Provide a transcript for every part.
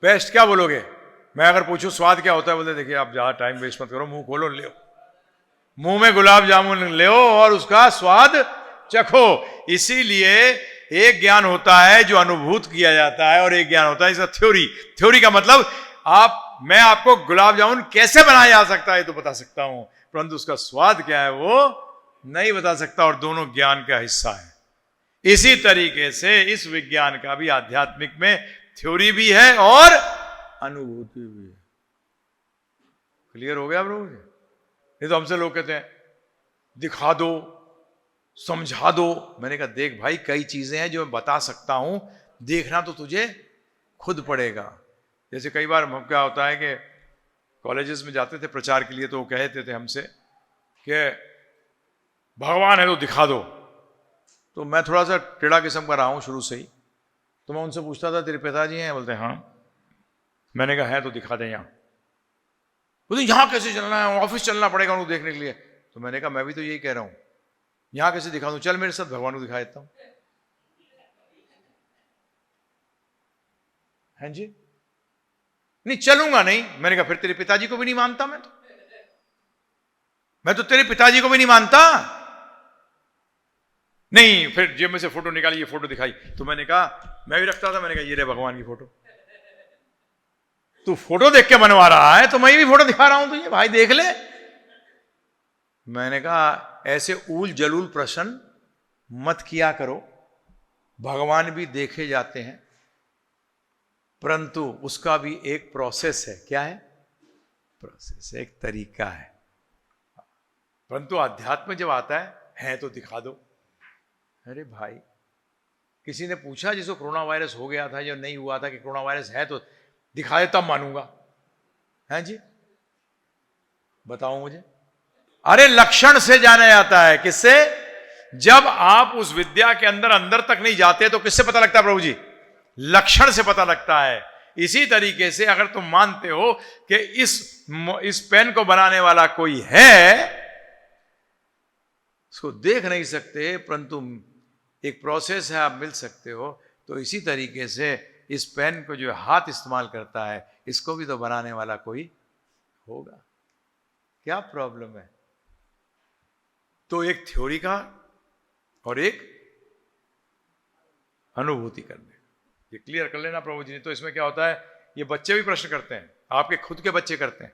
Best क्या बोलोगे? मैं अगर पूछूं स्वाद क्या होता है, बोलते देखिए आप ज्यादा टाइम वेस्ट मत करो, मुंह खोलो, ले मुंह में गुलाब जामुन ले और उसका स्वाद चखो। इसीलिए एक ज्ञान होता है जो अनुभूत किया जाता है और एक ज्ञान होता है इसका थ्योरी। थ्योरी का मतलब मैं आपको गुलाब जामुन कैसे बनाया जा सकता है तो बता सकता हूं, परंतु उसका स्वाद क्या है वो नहीं बता सकता, और दोनों ज्ञान का हिस्सा है। इसी तरीके से इस विज्ञान का भी आध्यात्मिक में थ्योरी भी है और अनुभूति भी है। क्लियर हो गया प्रभु जी? नहीं तो हमसे लोग कहते हैं दिखा दो, समझा दो। मैंने कहा देख भाई, कई चीजें हैं जो मैं बता सकता हूं, देखना तो तुझे खुद पड़ेगा। जैसे कई बार क्या होता है कि कॉलेजेस में जाते थे प्रचार के लिए, तो वो कहते थे हमसे कि भगवान है तो दिखा दो। तो मैं थोड़ा सा टेढ़ा किस्म का रहा हूं शुरू से ही, तो मैं उनसे पूछता था तेरे पिताजी हैं? बोलते हाँ। मैंने कहा है तो दिखा दें यहां। बोलते यहां कैसे चलना है, ऑफिस चलना पड़ेगा उनको देखने के लिए। तो मैंने कहा मैं भी तो यही कह रहा हूं, यहां कैसे दिखा दूं, चल मेरे साथ भगवान को दिखा देता हूं। हैं जी? नहीं चलूंगा नहीं। मैंने कहा फिर तेरे पिताजी को भी नहीं मानता मैं तो तेरे पिताजी को भी नहीं मानता। नहीं, फिर जेब में से फोटो निकाली, ये फोटो दिखाई। तो मैंने कहा मैं भी रखता था, मैंने कहा ये रे भगवान की फोटो। तू फोटो देख के बनवा रहा है तो मैं भी फोटो दिखा रहा हूं तुझे, भाई देख ले। मैंने कहा ऐसे ऊल जलूल प्रश्न मत किया करो, भगवान भी देखे जाते हैं, परंतु उसका भी एक प्रोसेस है। क्या है? प्रोसेस, एक तरीका है। परंतु अध्यात्म जब आता है तो दिखा दो। अरे भाई, किसी ने पूछा जिसको कोरोना वायरस हो गया था या नहीं हुआ था कि कोरोना वायरस है तो दिखा दे तब मानूंगा। हैं जी? बताओ मुझे। अरे लक्षण से जाना जाता है। किससे? जब आप उस विद्या के अंदर अंदर तक नहीं जाते तो किससे पता लगता है प्रभु जी? लक्षण से पता लगता है। इसी तरीके से अगर तुम मानते हो कि इस पेन को बनाने वाला कोई है, उसको देख नहीं सकते परंतु एक प्रोसेस है, आप मिल सकते हो, तो इसी तरीके से इस पेन को जो हाथ इस्तेमाल करता है, इसको भी तो बनाने वाला कोई होगा। क्या प्रॉब्लम है? तो एक थ्योरी का और एक अनुभूति करने, ये क्लियर कर लेना प्रभु जी ने। तो इसमें क्या होता है, ये बच्चे भी प्रश्न करते हैं, आपके खुद के बच्चे करते हैं।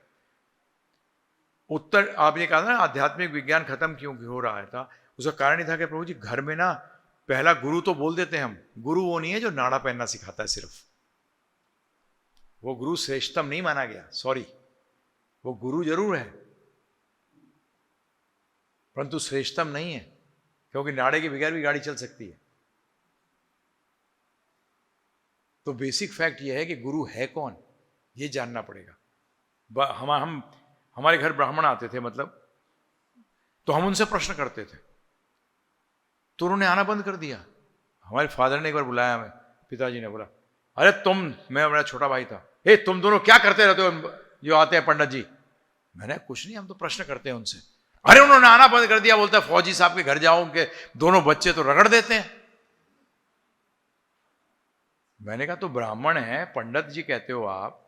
उत्तर आपने कहा ना आध्यात्मिक विज्ञान खत्म क्यों हो रहा था, उसका कारण ही था कि प्रभु जी घर में ना पहला गुरु तो बोल देते हैं हम, गुरु वो नहीं है जो नाड़ा पहनना सिखाता है सिर्फ, वो गुरु श्रेष्ठतम नहीं माना गया, सॉरी, वो गुरु जरूर है परंतु श्रेष्ठतम नहीं है, क्योंकि नाड़े के बगैर भी गाड़ी चल सकती है। तो बेसिक फैक्ट ये है कि गुरु है कौन, ये जानना पड़ेगा। हम हमारे घर ब्राह्मण आते थे, मतलब तो हम उनसे प्रश्न करते थे तो उन्होंने आना बंद कर दिया। हमारे फादर ने एक बार बुलाया, हमें पिताजी ने बोला अरे तुम, मैं मेरा छोटा भाई था, हे तुम दोनों क्या करते रहते हो जो आते हैं पंडित जी? मैंने कुछ नहीं, हम तो प्रश्न करते हैं उनसे। अरे उन्होंने आना बंद कर दिया, बोलता है फौजी साहब के घर जाओ, उनके दोनों बच्चे तो रगड़ देते हैं। मैंने कहा तो ब्राह्मण है, पंडित जी कहते हो आप,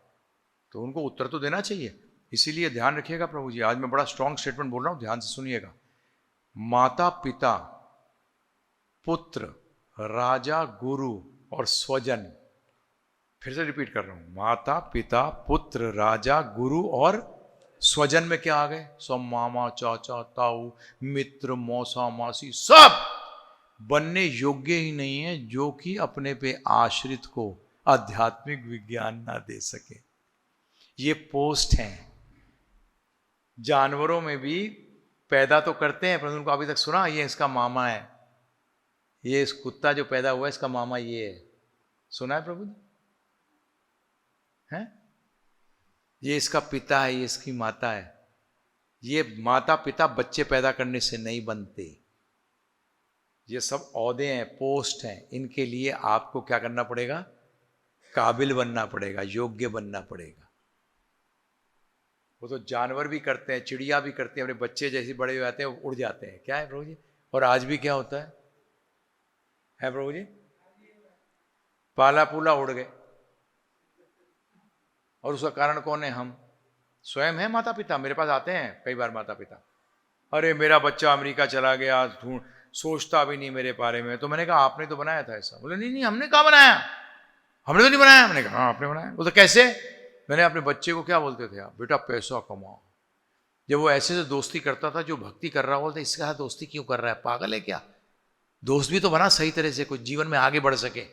तो उनको उत्तर तो देना चाहिए। इसीलिए ध्यान रखिएगा प्रभु जी, आज मैं बड़ा स्ट्रॉन्ग स्टेटमेंट बोल रहा हूं, ध्यान से सुनिएगा। माता पिता पुत्र राजा गुरु और स्वजन, फिर से रिपीट कर रहा हूं, माता पिता पुत्र राजा गुरु और स्वजन में क्या आ गए? सब मामा चाचा ताऊ मित्र मौसा मासी सब बनने योग्य ही नहीं है जो कि अपने पे आश्रित को आध्यात्मिक विज्ञान ना दे सके। ये पोस्ट हैं। जानवरों में भी पैदा तो करते हैं परंतु उनको अभी तक सुना ये इसका मामा है, ये इस कुत्ता जो पैदा हुआ है इसका मामा ये है, सुना है प्रभु जी? हैं? ये इसका पिता है, ये इसकी माता है। ये माता पिता बच्चे पैदा करने से नहीं बनते, ये सब औहदे हैं, पोस्ट हैं। इनके लिए आपको क्या करना पड़ेगा? काबिल बनना पड़ेगा, योग्य बनना पड़ेगा। वो तो जानवर भी करते हैं, चिड़िया भी करते हैं, अपने बच्चे जैसे बड़े हो जाते हैं उड़ जाते हैं। क्या है प्रभु जी? और आज भी क्या होता है प्रभु जी? पाला पूला उड़ गए। और उसका कारण कौन है? हम स्वयं हैं। माता पिता मेरे पास आते हैं कई बार, माता पिता, अरे मेरा बच्चा अमेरिका चला गया, सोचता भी नहीं मेरे बारे में। तो मैंने कहा आपने तो बनाया था ऐसा। बोले नहीं नहीं, हमने कहा बनाया, हमने तो नहीं बनाया। मैंने कहा हाँ आपने बनाया। बोलते कैसे? मैंने अपने बच्चे को क्या बोलते थे आप? बेटा पैसा कमाओ। जब वो ऐसे से दोस्ती करता था जो भक्ति कर रहा, बोलते इसके साथ दोस्ती क्यों कर रहा है, पागल है क्या? दोस्त भी तो बना सही तरह से, कुछ जीवन में आगे बढ़ सके।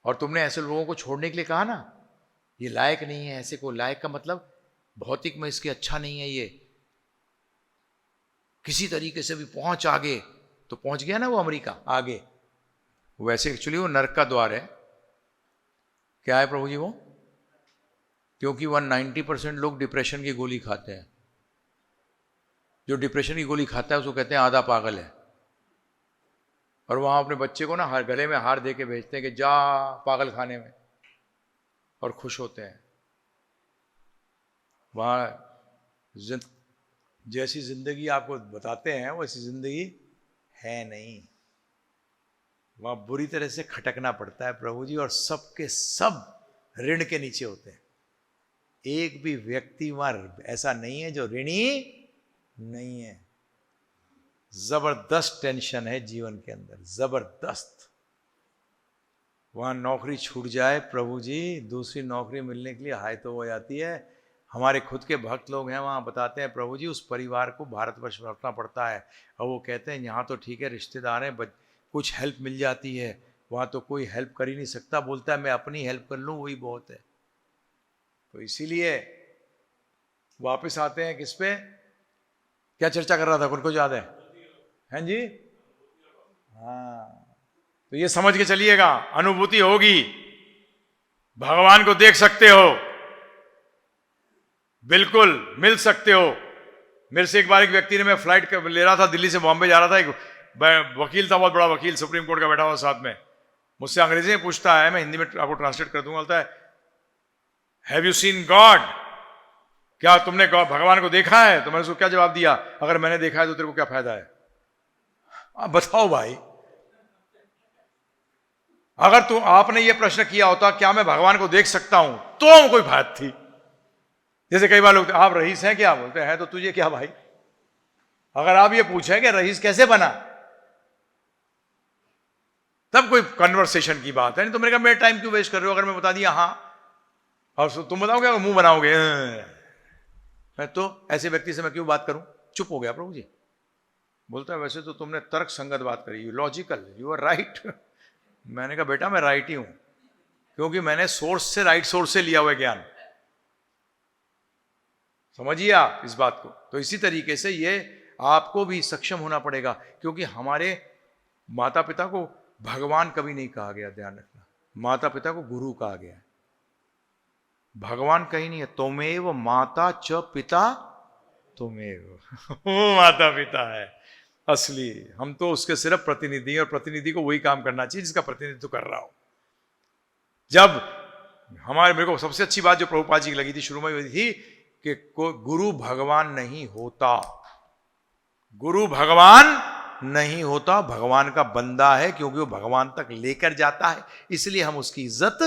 और तुमने ऐसे लोगों को छोड़ने के लिए कहा ना, ये लायक नहीं है। ऐसे को लायक का मतलब भौतिक में इसके अच्छा नहीं है, ये किसी तरीके से भी पहुंच आगे तो पहुंच गया ना वो अमेरिका आगे। वैसे एक्चुअली वो नरक का द्वार है। क्या है प्रभु जी वो? क्योंकि 190% लोग डिप्रेशन की गोली खाते हैं। जो डिप्रेशन की गोली खाता है उसको कहते हैं आधा पागल है। और वहां अपने बच्चे को ना हर गले में हार दे के भेजते हैं कि जा पागल खाने में, और खुश होते हैं। वहां जैसी जिंदगी आपको बताते हैं वैसी जिंदगी है नहीं। वहां बुरी तरह से खटकना पड़ता है प्रभु जी, और सबके सब ऋण के नीचे होते हैं। एक भी व्यक्ति वहां ऐसा नहीं है जो ऋणी नहीं है। जबरदस्त टेंशन है जीवन के अंदर, जबरदस्त। वहां नौकरी छूट जाए प्रभु जी, दूसरी नौकरी मिलने के लिए हाय तो हो जाती है। हमारे खुद के भक्त लोग हैं वहाँ, बताते हैं प्रभु जी उस परिवार को भारतवर्ष में रखना पड़ता है। और वो कहते हैं यहाँ तो ठीक है रिश्तेदार हैं, कुछ हेल्प मिल जाती है, वहाँ तो कोई हेल्प कर ही नहीं सकता। बोलता है मैं अपनी हेल्प कर लूँ वही बहुत है। तो इसीलिए वापस आते हैं किस पे? क्या चर्चा कर रहा था, उनको याद है? हैं जी? हाँ, तो ये समझ के चलिएगा, अनुभूति होगी, भगवान को देख सकते हो, बिल्कुल मिल सकते हो। मेरे से एक बार एक व्यक्ति ने, मैं फ्लाइट ले रहा था, दिल्ली से बॉम्बे जा रहा था, एक वकील था, बहुत बड़ा वकील, सुप्रीम कोर्ट का बैठा हुआ साथ में, मुझसे अंग्रेजी में पूछता है, मैं हिंदी में आपको ट्रांसलेट कर दूंगा। बोलता है हैव यू सीन गॉड? क्या तुमने भगवान को देखा है? तो मैंने उसको क्या जवाब दिया, अगर मैंने देखा है तो तेरे को क्या फायदा है? आप बताओ भाई, अगर आपने ये प्रश्न किया होता क्या मैं भगवान को देख सकता हूं, तो कोई बात थी। जैसे कई बार लोग आप रईस हैं क्या? बोलते हैं तो तुझे क्या भाई? अगर आप ये पूछें कि रईस कैसे बना, तब कोई कन्वर्सेशन की बात है। नहीं तो मैंने कहा मेरा टाइम क्यों वेस्ट कर रहे हो? अगर मैं बता दिया हाँ, और तुम बताओगे मुंह बनाओगे, मैं तो ऐसे व्यक्ति से मैं क्यों बात करूं? चुप हो गया प्रभु जी। बोलता है वैसे तो तुमने तर्क संगत बात करी, you logical, you are right. मैंने कहा बेटा मैं राइट ही हूं, क्योंकि मैंने सोर्स से, राइट सोर्स से लिया हुआ ज्ञान। समझिए आप इस बात को। तो इसी तरीके से ये आपको भी सक्षम होना पड़ेगा, क्योंकि हमारे माता पिता को भगवान कभी नहीं कहा गया, ध्यान रखना। माता पिता को गुरु कहा गया है, भगवान कहीं नहीं है। त्वमेव माता च पिता त्वमेव। वो माता पिता है असली, हम तो उसके सिर्फ प्रतिनिधि हैं, और प्रतिनिधि को वही काम करना चाहिए जिसका प्रतिनिधित्व कर रहा हो। जब मेरे को सबसे अच्छी बात जो प्रभुपाद जी की लगी थी शुरू में हुई थी कि गुरु भगवान नहीं होता, गुरु भगवान नहीं होता, भगवान का बंदा है, क्योंकि वो भगवान तक लेकर जाता है, इसलिए हम उसकी इज्जत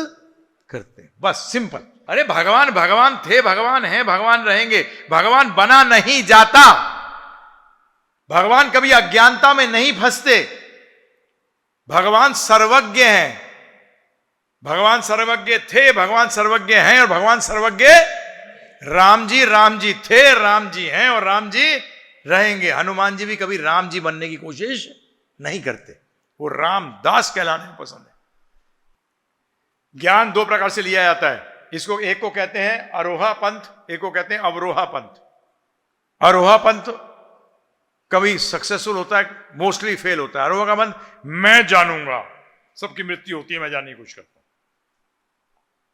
करते हैं। बस सिंपल। अरे भगवान भगवान थे, भगवान हैं, भगवान रहेंगे। भगवान बना नहीं जाता, भगवान कभी अज्ञानता में नहीं फंसते। भगवान सर्वज्ञ हैं, भगवान सर्वज्ञ थे, भगवान सर्वज्ञ हैं, और भगवान सर्वज्ञ राम जी थे, राम जी हैं, और राम जी रहेंगे। हनुमान जी भी कभी राम जी बनने की कोशिश नहीं करते, वो रामदास कहलाने में पसंद है। ज्ञान दो प्रकार से लिया जाता है, इसको एक को कहते हैं आरोहा पंथ, एक को कहते हैं अवरोहा पंथ। आरोहा पंथ कभी सक्सेसफुल होता है, मोस्टली फेल होता है। आरोहा का पंथ मैं जानूंगा, सबकी मृत्यु होती है, मैं जानने की कोशिश करता हूं।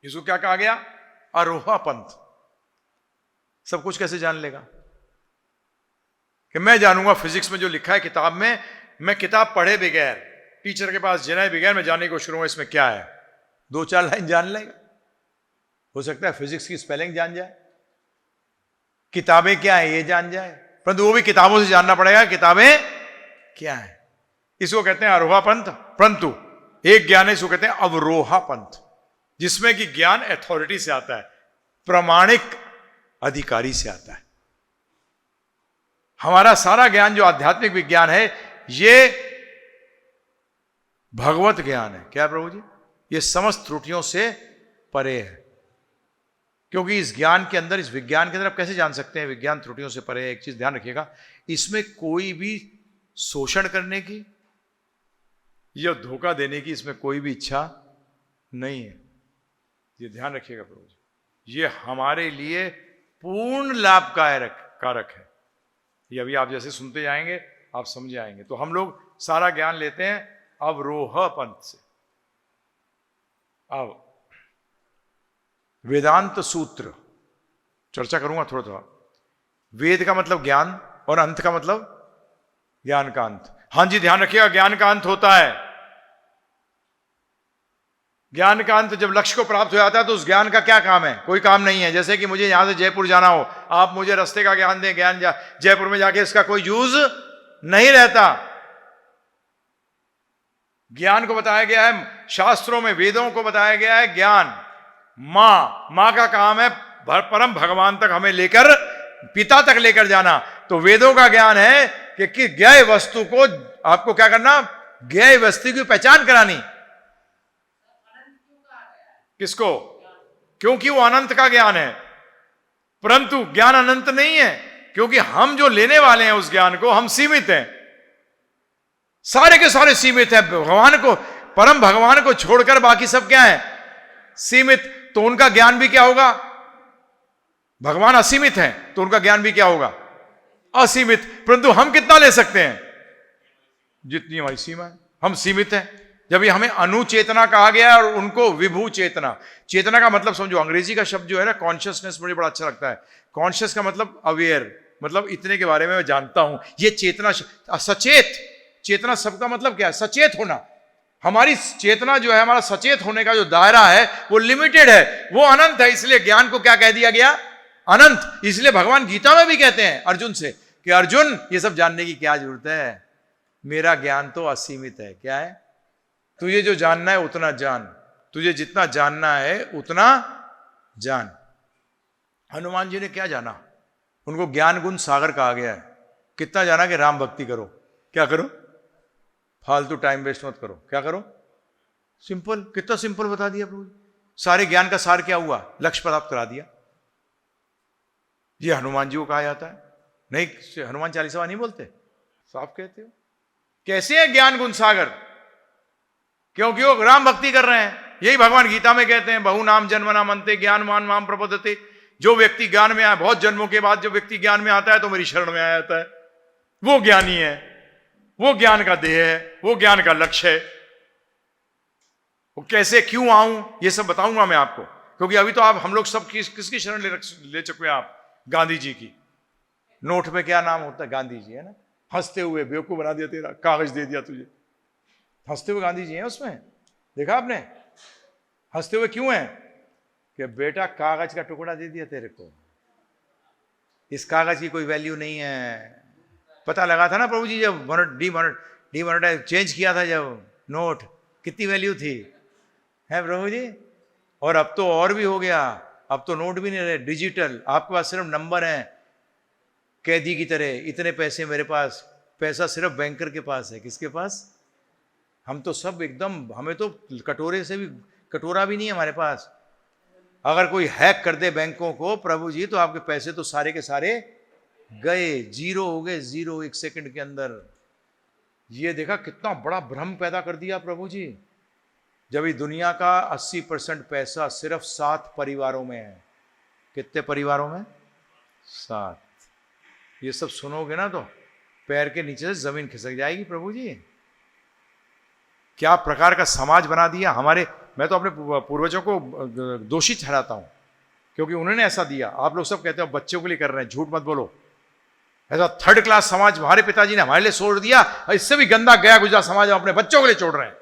इसको क्या कहा गया? आरोहा पंथ। सब कुछ कैसे जान लेगा? कि मैं जानूंगा फिजिक्स में जो लिखा है किताब में, मैं किताब पढ़े बगैर, टीचर के पास जाए बगैर मैं जानने की कोशिश करूंगा इसमें क्या है, 2-4 लाइन जान लेगा। हो सकता है फिजिक्स की स्पेलिंग जान जाए, किताबें क्या है ये जान जाए, परंतु वो भी किताबों से जानना पड़ेगा किताबें क्या है। इसको कहते हैं आरोहा पंथ। परंतु एक ज्ञान है, इसको कहते हैं अवरोहा पंथ। जिसमें कि ज्ञान अथॉरिटी से आता है, प्रामाणिक अधिकारी से आता है। हमारा सारा ज्ञान जो आध्यात्मिक विज्ञान है, ये भगवत ज्ञान है। क्या प्रभु जी? ये समस्त त्रुटियों से परे है। क्योंकि इस ज्ञान के अंदर, इस विज्ञान के अंदर आप कैसे जान सकते हैं विज्ञान त्रुटियों से परे है? एक चीज ध्यान रखिएगा, इसमें कोई भी शोषण करने की या धोखा देने की इसमें कोई भी इच्छा नहीं है। ये ध्यान रखिएगा प्रभु जी, ये हमारे लिए पूर्ण लाभकारक है। ये अभी आप जैसे सुनते जाएंगे आप समझ आएंगे। तो हम लोग सारा ज्ञान लेते हैं अवरोह पंथ से। अब वेदांत सूत्र चर्चा करूंगा थोड़ा थोड़ा। वेद का मतलब ज्ञान और अंत का मतलब ज्ञान का अंत। हां जी, ध्यान रखिएगा, ज्ञान का अंत होता है। ज्ञान का अंत जब लक्ष्य को प्राप्त हो जाता है तो उस ज्ञान का क्या काम है? कोई काम नहीं है। जैसे कि मुझे यहां से जयपुर जाना हो, आप मुझे रास्ते का ज्ञान दें, जयपुर में जाके इसका कोई यूज नहीं रहता। ज्ञान को बताया गया है शास्त्रों में, वेदों को बताया गया है ज्ञान। मां का काम है परम भगवान तक हमें लेकर, पिता तक लेकर जाना। तो वेदों का ज्ञान है कि ज्ञेय वस्तु को आपको क्या करना? ज्ञेय वस्तु की पहचान करानी। किसको? क्योंकि वो अनंत का ज्ञान है। परंतु ज्ञान अनंत नहीं है, क्योंकि हम जो लेने वाले हैं उस ज्ञान को, हम सीमित हैं। सारे के सारे सीमित हैं। भगवान को, परम भगवान को छोड़कर बाकी सब क्या है? सीमित। तो उनका ज्ञान भी क्या होगा? भगवान असीमित हैं तो उनका ज्ञान भी क्या होगा? असीमित। परंतु हम कितना ले सकते हैं? जितनी हमारी सीमा है। हम सीमित हैं। जब ये हमें अनुचेतना कहा गया है और उनको विभू चेतना। चेतना का मतलब समझो, अंग्रेजी का शब्द जो है ना कॉन्शियसनेस, मुझे बड़ा अच्छा लगता है। कॉन्शियस का मतलब अवेयर, मतलब इतने के बारे में मैं जानता हूं। ये चेतना, सचेत चेतना सबका मतलब क्या है? सचेत होना। हमारी चेतना जो है, हमारा सचेत होने का जो दायरा है वो लिमिटेड है, वो अनंत है। इसलिए ज्ञान को क्या कह दिया गया? अनंत। इसलिए भगवान गीता में भी कहते हैं अर्जुन से कि अर्जुन, ये सब जानने की क्या जरूरत है? मेरा ज्ञान तो असीमित है। क्या है? तुझे जो जानना है उतना जान, तुझे जितना जानना है उतना जान। हनुमान जी ने क्या जाना? उनको ज्ञान गुण सागर कहा गया है। कितना जाना? कि राम भक्ति करो। क्या करो? फालतू टाइम वेस्ट मत करो। क्या करो? सिंपल। कितना सिंपल बता दिया प्रभु। सारे ज्ञान का सार क्या हुआ? लक्ष्य प्राप्त करा दिया। ये हनुमान जी को कहा जाता है। नहीं, हनुमान चालीसा नहीं बोलते, साफ कहते हो। कैसे है ज्ञान गुण सागर? क्योंकि वो राम भक्ति कर रहे हैं। यही भगवान गीता में कहते हैं, बहु नाम जन्मना मनते ज्ञानवान माम प्रपद्यते। जो व्यक्ति ज्ञान में आया, बहुत जन्मों के बाद जो व्यक्ति ज्ञान में आता है तो मेरी शरण में आ जाता है, वो ज्ञानी है, वो ज्ञान का देह है, वो ज्ञान का लक्ष्य है। वो कैसे, क्यों आऊं, ये सब बताऊंगा मैं आपको। क्योंकि अभी तो आप, हम लोग सब किसकी शरण ले चुके हैं आप? गांधी जी की। नोट पे क्या नाम होता है? गांधी जी, है ना। हंसते हुए बेवकूफ बना दिया, तेरा कागज दे दिया तुझे। हंसते हुए गांधी जी हैं उसमें, देखा आपने? हंसते हुए क्यों है? कि बेटा कागज का टुकड़ा दे दिया तेरे को, इस कागज की कोई वैल्यू नहीं है। पता लगा था ना प्रभु जी, जब डीमोनेटाइज चेंज किया था, जब नोट, कितनी वैल्यू थी, है प्रभु जी? और अब तो और भी हो गया। अब तो नोट भी नहीं रहे, डिजिटल। आपके पास सिर्फ नंबर है, कैदी की तरह। इतने पैसे मेरे पास, पैसा सिर्फ बैंकर के पास है। किसके पास? हम तो सब एकदम, हमें तो कटोरे से भी, कटोरा भी नहीं है हमारे पास। अगर कोई हैक कर दे बैंकों को प्रभु जी, तो आपके पैसे तो सारे के सारे गए, जीरो हो गए, जीरो, एक सेकंड के अंदर। ये देखा कितना बड़ा भ्रम पैदा कर दिया प्रभु जी। जब इस दुनिया का 80% पैसा सिर्फ 7 परिवारों में है। कितने परिवारों में? 7। ये सब सुनोगे ना तो पैर के नीचे से जमीन खिसक जाएगी प्रभु जी। क्या प्रकार का समाज बना दिया हमारे। मैं तो अपने पूर्वजों को दोषी ठहराता हूं, क्योंकि उन्होंने ऐसा दिया। आप लोग सब कहते हो बच्चों के लिए कर रहे हैं, झूठ मत बोलो। ऐसा 3rd क्लास समाज हमारे पिताजी ने हमारे लिए छोड़ दिया, और इससे भी गंदा गया गुजरा समाज हम अपने बच्चों के लिए छोड़ रहे हैं।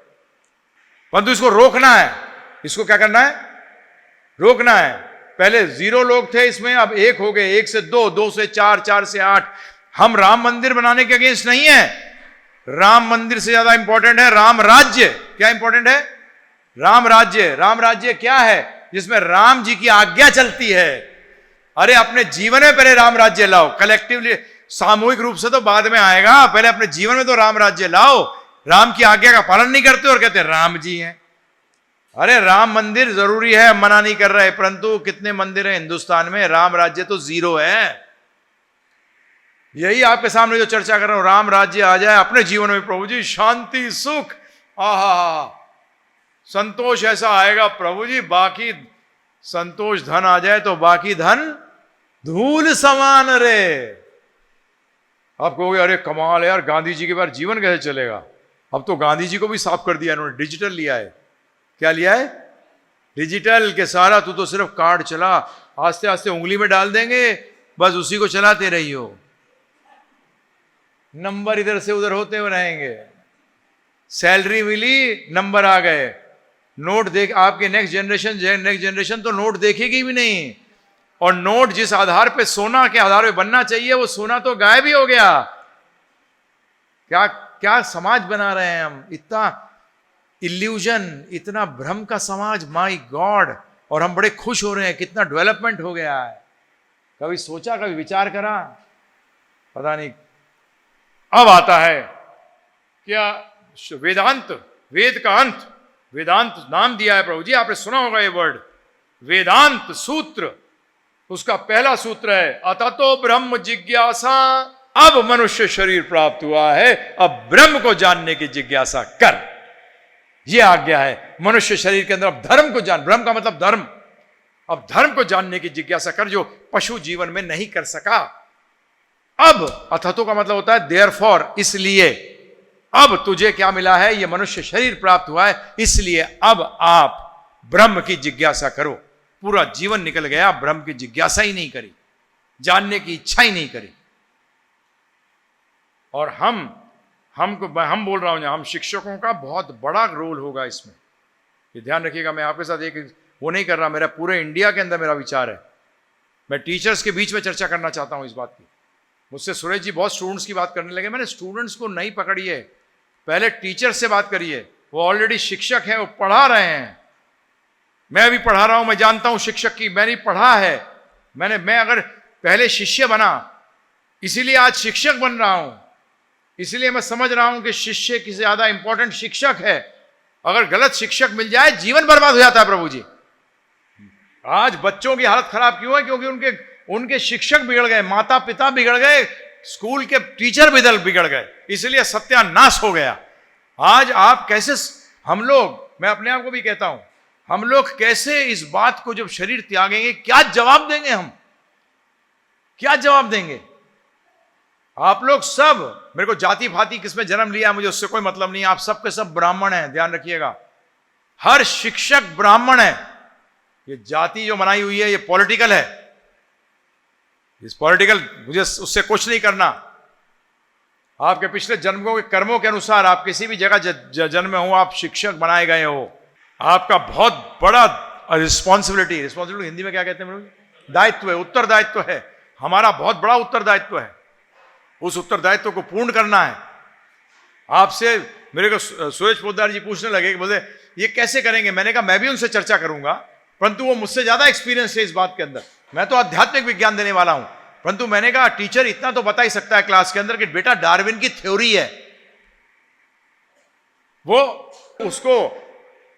परंतु इसको रोकना है। इसको क्या करना है? रोकना है। पहले 0 लोग थे इसमें, अब 1 हो गए, 1 से 2, 2 से 4, 4 से 8। हम राम मंदिर बनाने के अगेंस्ट नहीं है। राम मंदिर से ज्यादा इंपॉर्टेंट है राम राज्य। क्या इंपॉर्टेंट है? राम राज्य क्या है? जिसमें राम जी की आज्ञा चलती है। अरे अपने जीवन में पहले राम राज्य लाओ, कलेक्टिवली, सामूहिक रूप से तो बाद में आएगा, पहले अपने जीवन में तो राम राज्य लाओ। राम की आज्ञा का पालन नहीं करते और कहते राम जी हैं। अरे राम मंदिर जरूरी है, मना नहीं कर रहे, परंतु कितने मंदिर हैं हिंदुस्तान में? राम राज्य तो जीरो है। यही आपके सामने जो चर्चा कर रहा हूं, राम राज्य आ जाए अपने जीवन में प्रभु जी, शांति सुख, आहा, संतोष ऐसा आएगा प्रभु जी, बाकी संतोष धन आ जाए तो बाकी धन धूल समान रे। आप कहोगे अरे कमाल है यार, गांधी जी के बाद जीवन कैसे चलेगा? अब तो गांधी जी को भी साफ कर दिया इन्होंने, डिजिटल लिया है। क्या लिया है? डिजिटल के सारा तू तो सिर्फ कार्ड चला, आस्ते आस्ते उंगली में डाल देंगे, बस उसी को चलाते रही हो, नंबर इधर से उधर होते हुए रहेंगे। सैलरी मिली, नंबर आ गए, नोट देख, आपके नेक्स्ट जनरेशन तो नोट देखेगी भी नहीं। और नोट जिस आधार पे, सोना के आधार पे बनना चाहिए, वो सोना तो गायब ही हो गया। क्या क्या समाज बना रहे हैं हम, इतना इल्यूजन, इतना भ्रम का समाज, माय गॉड। और हम बड़े खुश हो रहे हैं, कितना डेवलपमेंट हो गया है। कभी सोचा, कभी विचार करा? पता नहीं। अब आता है क्या? वेदांत, वेद का अंत, वेदांत नाम दिया है प्रभु जी, आपने सुना होगा ये वर्ड, वेदांत सूत्र। उसका पहला सूत्र है अततो ब्रह्म जिज्ञासा। अब मनुष्य शरीर प्राप्त हुआ है, अब ब्रह्म को जानने की जिज्ञासा कर, यह आज्ञा है। मनुष्य शरीर के अंदर अब धर्म को जान, ब्रह्म का मतलब धर्म, अब धर्म को जानने की जिज्ञासा कर, जो पशु जीवन में नहीं कर सका। अब अथतो का मतलब होता है देयरफॉर, इसलिए। अब तुझे क्या मिला है? ये मनुष्य शरीर प्राप्त हुआ है, इसलिए अब आप ब्रह्म की जिज्ञासा करो। पूरा जीवन निकल गया, ब्रह्म की जिज्ञासा ही नहीं करी, जानने की इच्छा ही नहीं करी। और हम बोल रहा हूं, हम शिक्षकों का बहुत बड़ा रोल होगा इसमें, ये ध्यान रखिएगा। मैं आपके साथ एक वो नहीं कर रहा, मेरा पूरे इंडिया के अंदर मेरा विचार है। मैं टीचर्स के बीच में चर्चा करना चाहता हूं इस बात की। मुझसे सुरेश जी बहुत स्टूडेंट्स की बात करने लगे, मैंने स्टूडेंट्स को नहीं पकड़िए, पहले टीचर से बात करिए। वो ऑलरेडी शिक्षक हैं, वो पढ़ा रहे हैं, मैं भी पढ़ा रहा हूं, मैं जानता हूं शिक्षक की, मैंने पढ़ा है। मैं अगर पहले शिष्य बना, इसीलिए आज शिक्षक बन रहा हूं, इसलिए मैं समझ रहा हूं कि शिष्य की ज्यादा इंपॉर्टेंट शिक्षक है। अगर गलत शिक्षक मिल जाए, जीवन बर्बाद हो जाता है प्रभु जी। आज बच्चों की हालत खराब क्यों है? क्योंकि उनके शिक्षक बिगड़ गए, माता पिता बिगड़ गए, स्कूल के टीचर बिगड़ गए, इसलिए सत्यानाश हो गया। आज आप कैसे, हम लोग, मैं अपने आप को भी कहता हूं, हम लोग कैसे इस बात को जब शरीर त्यागेंगे, क्या जवाब देंगे हम? क्या जवाब देंगे? आप लोग सब, मेरे को जाति भाति किसमें जन्म लिया मुझे उससे कोई मतलब नहीं, आप सब के सब ब्राह्मण हैं, ध्यान रखिएगा। हर शिक्षक ब्राह्मण है। ये जाति जो बनाई हुई है, ये पॉलिटिकल है, इस पॉलिटिकल, मुझे उससे कुछ नहीं करना। आपके पिछले जन्मों के कर्मों के अनुसार आप किसी भी जगह जन्म हो, आप शिक्षक बनाए गए हो, आपका बहुत बड़ा रिस्पॉन्सिबिलिटी हिंदी में क्या कहते हैं, दायित्व है, उत्तरदायित्व है। हमारा बहुत बड़ा उत्तरदायित्व है, उस उत्तरदायित्व को पूर्ण करना है। आपसे मेरे को सुरेश पोद्दार जी पूछने लगे कि बोले ये कैसे करेंगे? मैंने कहा मैं भी उनसे चर्चा करूंगा, परंतु वो मुझसे ज्यादा एक्सपीरियंस है इस बात के अंदर। मैं तो आध्यात्मिक विज्ञान देने वाला हूं, परंतु मैंने कहा टीचर इतना तो बता ही सकता है क्लास के अंदर कि बेटा डार्विन की थ्योरी है, वो उसको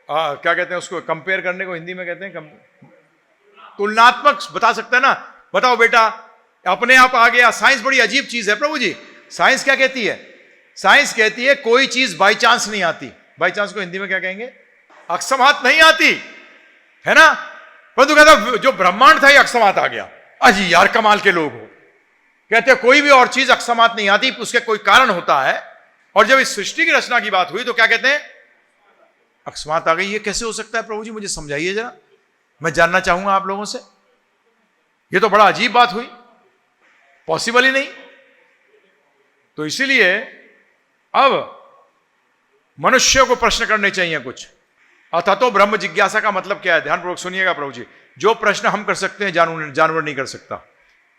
क्या कहते हैं, उसको कंपेयर करने को हिंदी में कहते हैं तुलनात्मक बता सकता है ना। बताओ बेटा, अपने आप आ गया। साइंस बड़ी अजीब चीज है प्रभु जी। साइंस क्या कहती है? साइंस कहती है कोई चीज बाई चांस नहीं आती। बाई चांस को हिंदी में क्या कहेंगे? अकस्मात नहीं आती, है ना। परंतु कहता जो ब्रह्मांड था ये अकस्मात आ गया। अजी यार कमाल के लोग हो। कहते हैं कोई भी और चीज अकस्मात नहीं आती, उसके कोई कारण होता है। और जब इस सृष्टि की रचना की बात हुई तो क्या कहते हैं? अकस्मात आ गई। ये कैसे हो सकता है प्रभु जी, मुझे समझाइए जरा, मैं जानना चाहूंगा आप लोगों से। ये तो बड़ा अजीब बात हुई, पॉसिबल ही नहीं। तो इसीलिए अब मनुष्य को प्रश्न करने चाहिए कुछ। अथतो ब्रह्म जिज्ञासा का मतलब क्या है? ध्यानपूर्वक सुनिएगा प्रभु जी। जो प्रश्न हम कर सकते हैं जानवर नहीं कर सकता।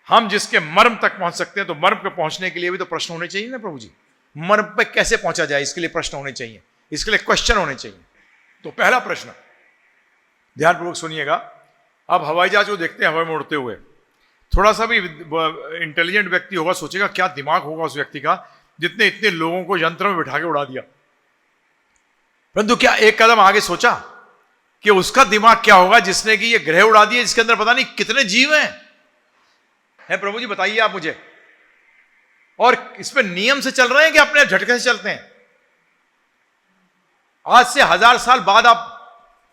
हम जिसके मर्म तक पहुंच सकते हैं, तो मर्म पे पहुंचने के लिए भी तो प्रश्न होने चाहिए ना प्रभु जी। मर्म पे कैसे पहुंचा जाए, इसके लिए प्रश्न होने चाहिए, इसके लिए क्वेश्चन होने चाहिए। तो पहला प्रश्न ध्यानपूर्वक सुनिएगा। अब हवाई जहाज को देखते हैं हवा में उड़ते हुए, थोड़ा सा भी इंटेलिजेंट व्यक्ति होगा सोचेगा क्या दिमाग होगा उस व्यक्ति का जितने इतने लोगों को यंत्र में बिठा के उड़ा दिया। परंतु क्या एक कदम आगे सोचा कि उसका दिमाग क्या होगा जिसने कि ये ग्रह उड़ा दिए, जिसके अंदर पता नहीं कितने जीव हैं प्रभु जी बताइए आप मुझे। और इस पे नियम से चल रहे हैं कि अपने झटके से चलते हैं? आज से 1000 साल बाद आप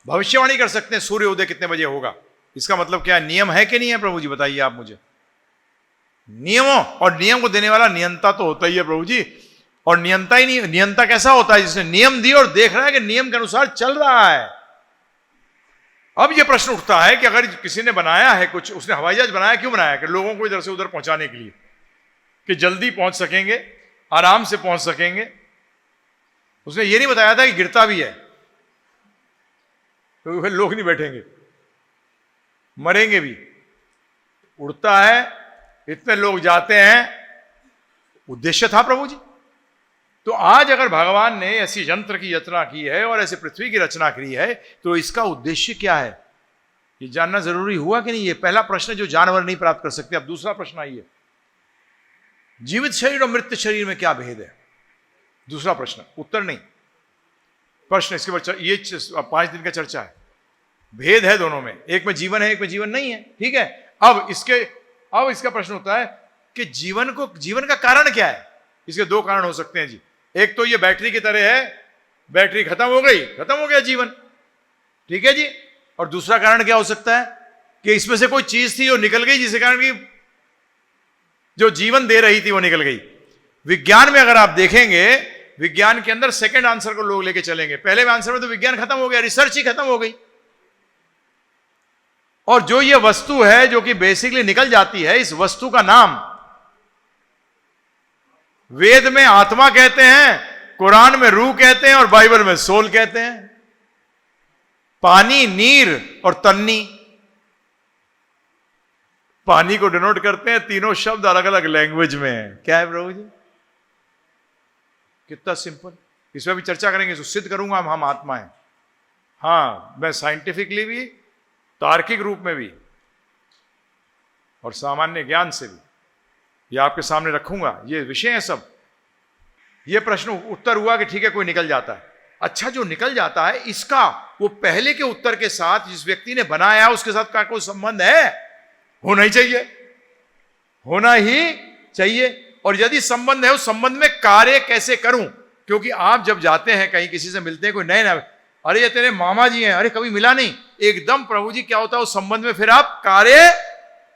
भविष्यवाणी कर सकते हैं सूर्य उदय कितने बजे होगा। इसका मतलब क्या है? नियम है कि नहीं है प्रभु जी बताइए आप मुझे। नियमों और नियम को देने वाला नियंता तो होता ही है प्रभु जी। और नियंता ही नहीं, नियंता कैसा होता है? जिसने नियम दिए और देख रहा है कि नियम के अनुसार चल रहा है। अब यह प्रश्न उठता है कि अगर किसी ने बनाया है कुछ, उसने हवाई जहाज बनाया, क्यों बनाया? कि लोगों को इधर से उधर पहुंचाने के लिए, कि जल्दी पहुंच सकेंगे, आराम से पहुंच सकेंगे। उसने ये नहीं बताया था कि गिरता भी है, तो फिर लोग नहीं बैठेंगे, मरेंगे भी। उड़ता है, इतने लोग जाते हैं, उद्देश्य था प्रभु जी। तो आज अगर भगवान ने ऐसी यंत्र की रचना की है और ऐसे पृथ्वी की रचना की है, तो इसका उद्देश्य क्या है ये जानना जरूरी हुआ कि नहीं? ये पहला प्रश्न जो जानवर नहीं प्राप्त कर सकते। अब दूसरा प्रश्न आइए, जीवित शरीर और मृत शरीर में क्या भेद है? दूसरा प्रश्न, उत्तर नहीं, प्रश्न। इसके बाद ये 5 दिन का चर्चा है। भेद है दोनों में, एक में जीवन है, एक में जीवन नहीं है, ठीक है। अब इसका प्रश्न होता है कि जीवन का कारण क्या है? इसके 2 कारण हो सकते हैं जी। एक तो ये बैटरी की तरह है, बैटरी खत्म हो गई, खत्म हो गया जीवन, ठीक है जी। और दूसरा कारण क्या हो सकता है कि इसमें से कोई चीज थी जो निकल गई, जिसके कारण की जो जीवन दे रही थी वो निकल गई। विज्ञान में अगर आप देखेंगे, विज्ञान के अंदर सेकंड आंसर को लोग लेके चलेंगे। पहले आंसर में तो विज्ञान खत्म हो गया, रिसर्च ही खत्म हो गई। और जो ये वस्तु है जो कि बेसिकली निकल जाती है, इस वस्तु का नाम वेद में आत्मा कहते हैं, कुरान में रूह कहते हैं और बाइबल में सोल कहते हैं। पानी, नीर और तन्नी, पानी को डिनोट करते हैं। तीनों शब्द अलग अलग लैंग्वेज में है। क्या है प्रभु जी? कितना सिंपल। इसमें भी चर्चा करेंगे, इसको सिद्ध करूंगा हम आत्मा है। हाँ, मैं साइंटिफिकली भी, तार्किक रूप में भी और सामान्य ज्ञान से भी ये आपके सामने रखूंगा। ये विषय है सब। ये प्रश्न उत्तर हुआ कि ठीक है कोई निकल जाता है। अच्छा, जो निकल जाता है इसका वो पहले के उत्तर के साथ जिस व्यक्ति ने बनाया उसके साथ का कोई संबंध है? होना ही चाहिए, होना ही चाहिए। और यदि संबंध है, उस संबंध में कार्य कैसे करूं? क्योंकि आप जब जाते हैं कहीं, किसी से मिलते हैं, कोई नए नए, अरे ये तेरे मामा जी हैं, अरे कभी मिला नहीं, एकदम प्रभु जी क्या होता है उस संबंध में फिर आप कार्य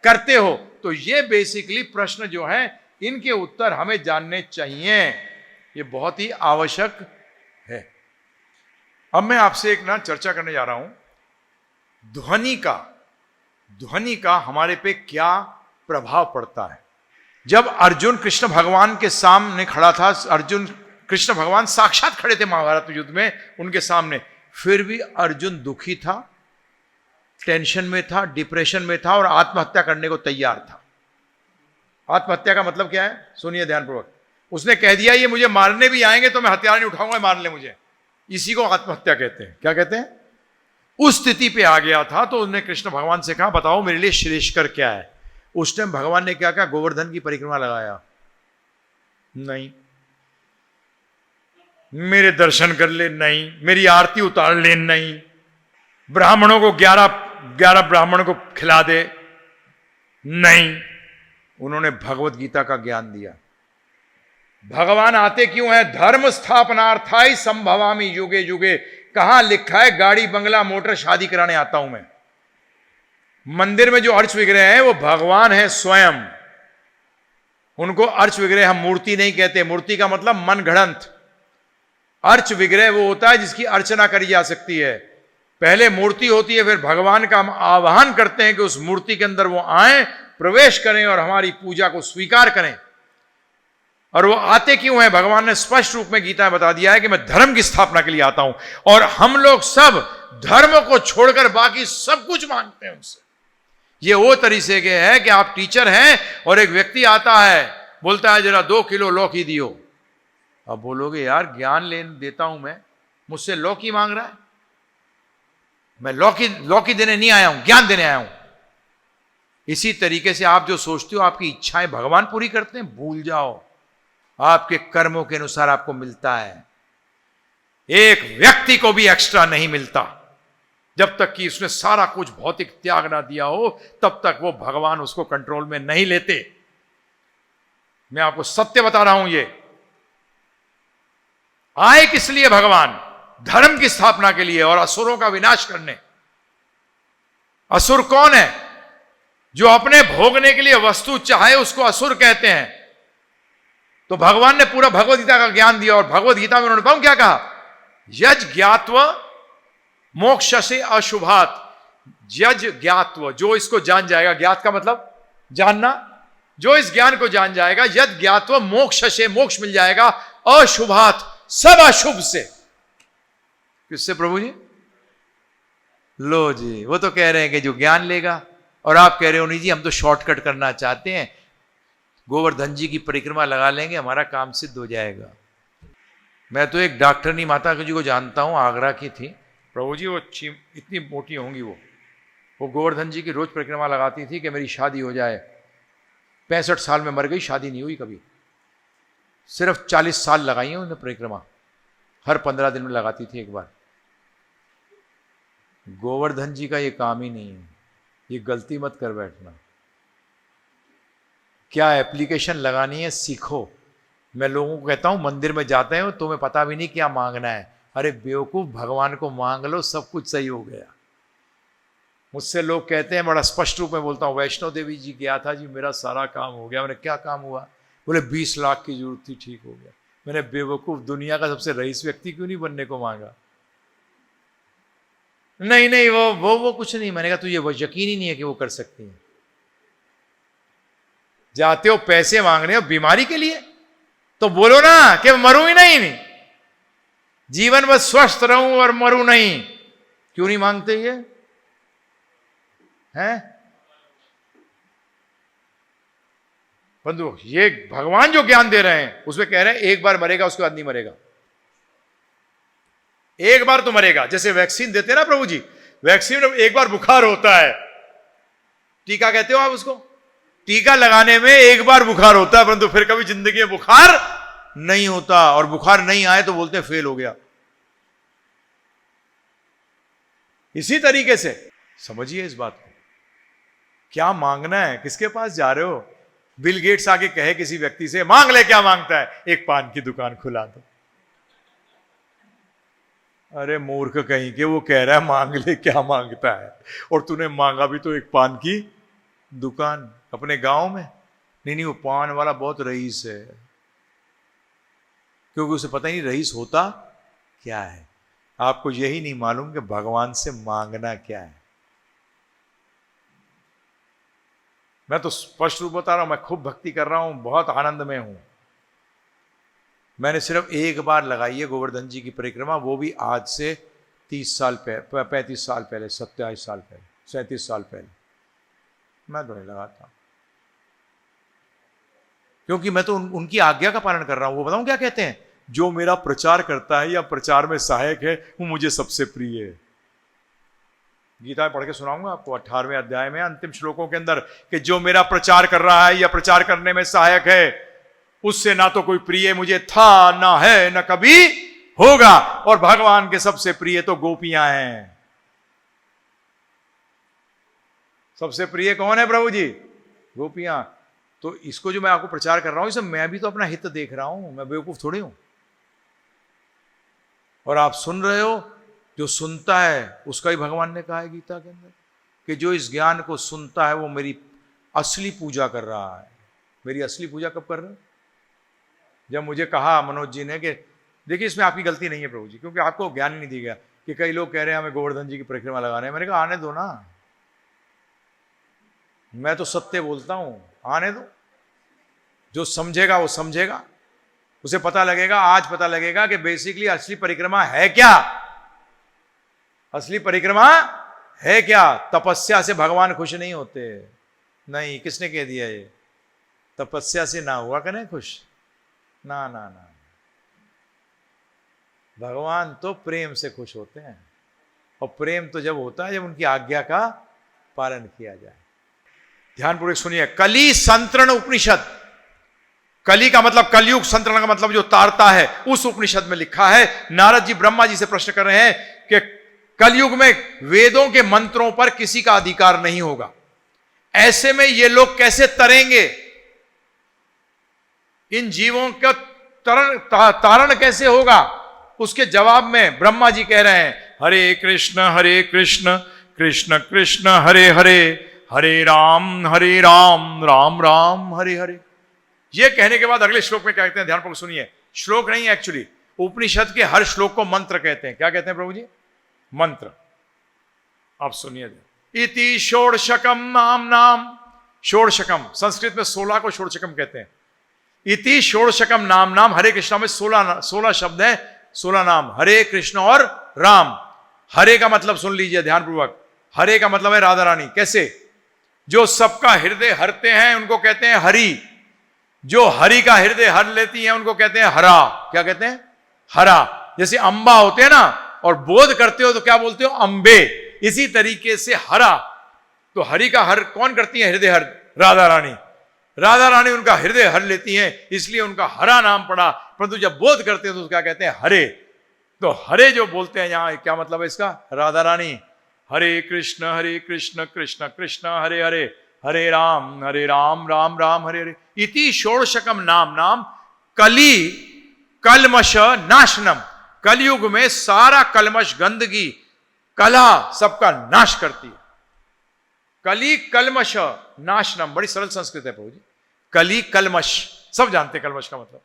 करते हो। तो ये बेसिकली प्रश्न जो है इनके उत्तर हमें जानने चाहिए, ये बहुत ही आवश्यक है। अब मैं आपसे एक चर्चा करने जा रहा हूं, ध्वनि का हमारे पे क्या प्रभाव पड़ता है। जब अर्जुन कृष्ण भगवान के सामने खड़ा था, अर्जुन कृष्ण भगवान साक्षात खड़े थे महाभारत युद्ध में उनके सामने, फिर भी अर्जुन दुखी था, टेंशन में था, डिप्रेशन में था और आत्महत्या करने को तैयार था। आत्महत्या का मतलब क्या है? सुनिए ध्यानपूर्वक। उसने कह दिया ये मुझे मारने भी आएंगे तो मैं हथियार नहीं उठाऊंगा, मार ले मुझे। इसी को आत्महत्या कहते हैं। क्या कहते हैं? उस स्थिति पे आ गया था तो उसने कृष्ण भगवान से कहा बताओ मेरे लिए श्रेष्ठकर क्या है। उस टाइम भगवान ने क्या कहा? गोवर्धन की परिक्रमा लगाया? नहीं। मेरे दर्शन कर ले? नहीं। मेरी आरती उतार ले? नहीं। ब्राह्मणों को 11 ब्राह्मण को खिला दे? नहीं। उन्होंने भगवत गीता का ज्ञान दिया। भगवान आते क्यों है? धर्म स्थापनार्थाय संभवामि युगे युगे। कहां लिखा है गाड़ी बंगला मोटर शादी कराने आता हूं मैं? मंदिर में जो अर्च विग्रह है वो भगवान है स्वयं। उनको अर्च विग्रह हम मूर्ति नहीं कहते। मूर्ति का मतलब मन घड़ंत। अर्च विग्रह वो होता है जिसकी अर्चना करी जा सकती है। पहले मूर्ति होती है, फिर भगवान का हम आह्वान करते हैं कि उस मूर्ति के अंदर वो आए, प्रवेश करें और हमारी पूजा को स्वीकार करें। और वो आते क्यों हैं? भगवान ने स्पष्ट रूप में गीता में बता दिया है कि मैं धर्म की स्थापना के लिए आता हूं। और हम लोग सब धर्म को छोड़कर बाकी सब कुछ मांगते हैं उनसे। ये वो तरीके के है कि आप टीचर हैं और एक व्यक्ति आता है, बोलता है जरा 2 किलो लौकी दियो। अब बोलोगे यार ज्ञान लेने देता हूं मैं, मुझसे लौकी मांग रहा है? मैं लौकी देने नहीं आया हूं, ज्ञान देने आया हूं। इसी तरीके से आप जो सोचते हो आपकी इच्छाएं भगवान पूरी करते हैं, भूल जाओ। आपके कर्मों के अनुसार आपको मिलता है। एक व्यक्ति को भी एक्स्ट्रा नहीं मिलता। जब तक कि उसने सारा कुछ भौतिक त्याग ना दिया हो, तब तक वो भगवान उसको कंट्रोल में नहीं लेते। मैं आपको सत्य बता रहा हूं। ये आए किस लिए भगवान? धर्म की स्थापना के लिए और असुरों का विनाश करने। असुर कौन है? जो अपने भोगने के लिए वस्तु चाहे उसको असुर कहते हैं। तो भगवान ने पूरा भगवद गीता का ज्ञान दिया, और भगवद गीता में उन्होंने बताऊं क्या कहा? यज ज्ञात्व मोक्ष से अशुभात। यज ज्ञात्व, जो इसको जान जाएगा, ज्ञात का मतलब जानना, जो इस ज्ञान को जान जाएगा, यद ज्ञात्व मोक्ष से, मोक्ष मिल जाएगा, अशुभात, सब अशुभ से। किससे प्रभु जी? लो जी, वो तो कह रहे हैं कि जो ज्ञान लेगा, और आप कह रहे हो नहीं जी हम तो शॉर्टकट करना चाहते हैं, गोवर्धन जी की परिक्रमा लगा लेंगे हमारा काम सिद्ध हो जाएगा। मैं तो एक डॉक्टरनी माता जी को जानता हूं, आगरा की थी प्रभु जी। वो इतनी मोटी होंगी, वो गोवर्धन जी की रोज परिक्रमा लगाती थी कि मेरी शादी हो जाए। 65 साल में मर गई, शादी नहीं हुई कभी। सिर्फ 40 साल लगाई है उन्होंने परिक्रमा, हर 15 दिन में लगाती थी एक बार। गोवर्धन जी का ये काम ही नहीं है, ये गलती मत कर बैठना। क्या एप्लीकेशन लगानी है सीखो। मैं लोगों को कहता हूं मंदिर में जाते हो तुम्हें पता भी नहीं क्या मांगना है। अरे बेवकूफ, भगवान को मांग लो, सब कुछ सही हो गया। मुझसे लोग कहते हैं, बड़ा स्पष्ट रूप में बोलता हूं, वैष्णो देवी जी गया था जी, मेरा सारा काम हो गया। मैंने क्या काम हुआ? बोले 20 लाख की जरूरत थी, ठीक हो गया। मैंने बेवकूफ, दुनिया का सबसे रईस व्यक्ति क्यों नहीं बनने को मांगा? नहीं नहीं, वो कुछ नहीं। मैंने कहा तुझे वो यकीन ही नहीं है कि वो कर सकती है। जाते हो पैसे मांगने हो बीमारी के लिए, तो बोलो ना कि मरूं ही नहीं, जीवन में स्वस्थ रहूं और मरूं नहीं। क्यों नहीं मांगते ये हैं? बंधु, ये भगवान जो ज्ञान दे रहे हैं उसमें कह रहे हैं एक बार मरेगा, उसके बाद नहीं मरेगा। एक बार तो मरेगा। जैसे वैक्सीन देते हैं ना प्रभु जी, वैक्सीन में एक बार बुखार होता है, टीका कहते हो आप उसको। टीका लगाने में एक बार बुखार होता है, परंतु फिर कभी जिंदगी में बुखार नहीं होता। और बुखार नहीं आए तो बोलते हैं फेल हो गया। इसी तरीके से समझिए इस बात को। क्या मांगना है, किसके पास जा रहे हो? बिल गेट्स आके कहे किसी व्यक्ति से मांग ले, क्या मांगता है? एक पान की दुकान खुला दो। अरे मूर्ख कहीं के, वो कह रहा है मांग ले, क्या मांगता है? और तूने मांगा भी तो एक पान की दुकान अपने गांव में। नहीं, वो पान वाला बहुत रईस है, क्योंकि उसे पता ही नहीं रईस होता क्या है। आपको यही नहीं मालूम कि भगवान से मांगना क्या है। मैं तो स्पष्ट रूप बता रहा हूं, मैं खूब भक्ति कर रहा हूं, बहुत आनंद में हूं। मैंने सिर्फ एक बार लगाई है गोवर्धन जी की परिक्रमा, वो भी आज से 30 साल पहले, 35 साल पहले, 27 साल पहले, 37 साल पहले। मैं तो नहीं लगाता, क्योंकि मैं तो उनकी आज्ञा का पालन कर रहा हूं। वो बताऊं क्या कहते हैं? जो मेरा प्रचार करता है या प्रचार में सहायक है, वो मुझे सबसे प्रिय है। गीता पढ़ के सुनाऊंगा आपको 18वें अध्याय में अंतिम श्लोकों के अंदर, कि जो मेरा प्रचार कर रहा है या प्रचार करने में सहायक है, उससे ना तो कोई प्रिय मुझे था, ना है, ना कभी होगा। और भगवान के सबसे प्रिय तो गोपियां हैं। सबसे प्रिय कौन है प्रभु जी? गोपियां। तो इसको जो मैं आपको प्रचार कर रहा हूं, इसमें मैं भी तो अपना हित देख रहा हूं, मैं बेवकूफ थोड़ी हूं। और आप सुन रहे हो, जो सुनता है उसका ही भगवान ने कहा है गीता के अंदर कि जो इस ज्ञान को सुनता है वो मेरी असली पूजा कर रहा है। मेरी असली पूजा कब कर रहे हो? जब मुझे कहा मनोज जी ने कि देखिए इसमें आपकी गलती नहीं है प्रभु जी, क्योंकि आपको ज्ञान ही नहीं दिया गया। कि कई लोग कह रहे हैं हमें गोवर्धन जी की परिक्रमा लगाने हैं। मैंने कहा आने दो ना, मैं तो सत्य बोलता हूं, आने दो। जो समझेगा वो समझेगा, उसे पता लगेगा। आज पता लगेगा कि बेसिकली असली परिक्रमा है क्या। असली परिक्रमा है क्या? तपस्या से भगवान खुश नहीं होते। नहीं, किसने कह दिया ये? तपस्या से ना हुआ करें खुश, ना ना ना। भगवान तो प्रेम से खुश होते हैं। और प्रेम तो जब होता है जब उनकी आज्ञा का पालन किया जाए। ध्यानपूर्वक सुनिए, कली संतरण उपनिषद, कली का मतलब कलयुग, संतरण का मतलब जो तारता है, उस उपनिषद में लिखा है। नारद जी ब्रह्मा जी से प्रश्न कर रहे हैं कि कलयुग में वेदों के मंत्रों पर किसी का अधिकार नहीं होगा, ऐसे में ये लोग कैसे तरेंगे, इन जीवों का तारण कैसे होगा। उसके जवाब में ब्रह्मा जी कह रहे हैं, हरे कृष्ण कृष्ण कृष्ण हरे हरे, हरे राम राम राम हरे हरे। यह कहने के बाद अगले श्लोक में क्या कहते हैं, ध्यानपूर्वक सुनिए। श्लोक नहीं है एक्चुअली, उपनिषद के हर श्लोक को मंत्र कहते हैं। क्या कहते हैं प्रभु जी? मंत्र। आप सुनिए, इति षोडशकम नाम, षोडशकम संस्कृत में 16 को षोडशकम कहते हैं। इति षोडशकम नाम, हरे कृष्णा में 16 शब्द है, 16 नाम, हरे कृष्ण और राम। हरे का मतलब सुन लीजिए ध्यानपूर्वक, हरे का मतलब है राधा रानी। कैसे? जो सबका हृदय हरते हैं उनको कहते हैं हरि, जो हरि का हृदय हर लेती हैं उनको कहते हैं हरा। क्या कहते हैं? हरा। जैसे अंबा होते हैं ना, और बोध करते हो तो क्या बोलते हो? अंबे। इसी तरीके से हरा, तो हरि का हर कौन करती है? हृदय हर राधा रानी। राधा रानी उनका हृदय हर लेती हैं, इसलिए उनका हरा नाम पड़ा। परंतु जब बोध करते हैं तो क्या कहते हैं? हरे। तो हरे जो बोलते हैं यहां, क्या मतलब है इसका? राधा रानी। हरे कृष्ण कृष्ण कृष्ण हरे हरे, हरे राम राम राम हरे हरे। इति षोडशकम नाम, कली कलमश नाशनम, कलयुग में सारा कलमश, गंदगी, कला सबका नाश करती है। कली कलमश नाशनम, बड़ी सरल संस्कृत है प्रभु जी। कली कलमश, सब जानते हैं कलमश का मतलब।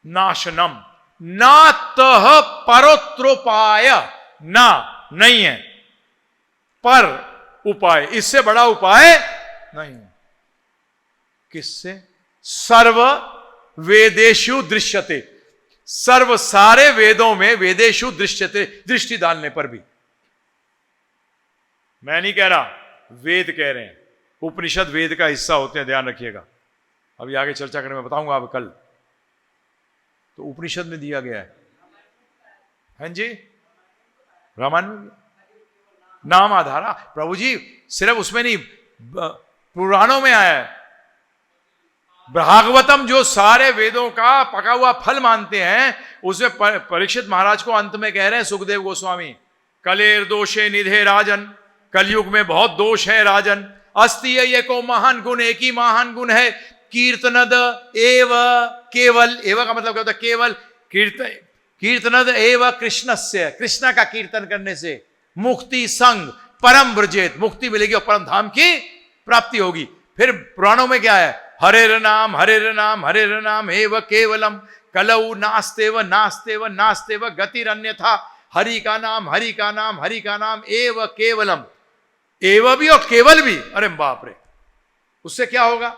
नाशनम, ना तह परोत्रोपाय, ना नहीं है, पर उपाय, इससे बड़ा उपाय नहीं है। किससे? सर्व वेदेषु दृश्यते, सर्व सारे वेदों में, वेदेषु दृश्यते, दृष्टि डालने पर भी। मैं नहीं कह रहा, वेद कह रहे हैं। उपनिषद वेद का हिस्सा होते हैं, ध्यान रखिएगा। अभी आगे चर्चा करने में बताऊंगा आप कल। तो उपनिषद में दिया गया है, हैं जी, रामायण में नाम आधारा। प्रभु जी सिर्फ उसमें नहीं, पुराणों में आया है। भागवतम जो सारे वेदों का पका हुआ फल मानते हैं, उसमें परीक्षित महाराज को अंत में कह रहे हैं सुखदेव गोस्वामी, कलेर दोषे निधे राजन, कलयुग में बहुत दोष है राजन। अस्ति ये को महान गुण, एक ही महान गुण है, कीर्तनद एव केवल, एव का मतलब क्या होता है? केवल। कीर्तनद एव कृष्णस्य, कृष्ण का कीर्तन करने से मुक्ति संग परम ब्रजेत, मुक्ति मिलेगी और परम धाम की प्राप्ति होगी। फिर पुराणों में क्या है? हरे नाम एव केवलम, कलऊ नास्तेव गतिरन्यथा, हरि का नाम एव केवलम, एव भी और केवल भी। अरे बाप रे, उससे क्या होगा?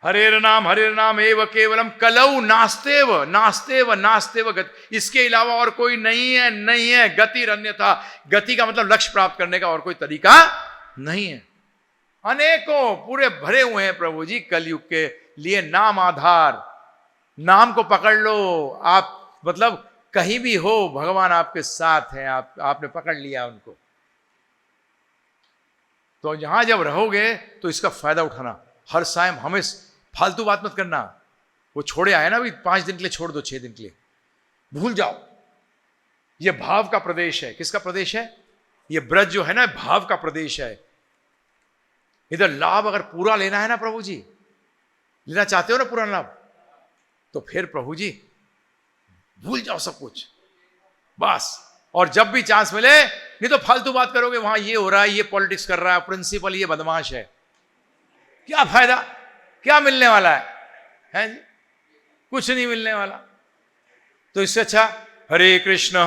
हरे नाम एव केवलम, कलऊ नास्तेव गति, इसके अलावा और कोई नहीं है। गतिरन्यथा, गति का मतलब लक्ष्य प्राप्त करने का और कोई तरीका नहीं है। अनेकों पूरे भरे हुए हैं प्रभु जी कलयुग के लिए। नाम आधार, नाम को पकड़ लो आप, मतलब कहीं भी हो भगवान आपके साथ हैं, आपने पकड़ लिया उनको। तो यहां जब रहोगे तो इसका फायदा उठाना। हर सायं हमें फालतू बात मत करना। वो छोड़े आए ना भी, 5 दिन के लिए छोड़ दो, 6 दिन के लिए भूल जाओ। ये भाव का प्रदेश है। किसका प्रदेश है? ये ब्रज जो है ना, भाव का प्रदेश है। इधर लाभ अगर पूरा लेना है ना प्रभु जी, लेना चाहते हो ना पूरा लाभ, तो फिर प्रभु जी भूल जाओ सब कुछ बस। और जब भी चांस मिले, नहीं तो फालतू बात करोगे, वहां ये हो रहा है, ये पॉलिटिक्स कर रहा है, प्रिंसिपल ये बदमाश है, क्या फायदा? क्या मिलने वाला है जी? कुछ नहीं मिलने वाला। तो इससे अच्छा हरे कृष्ण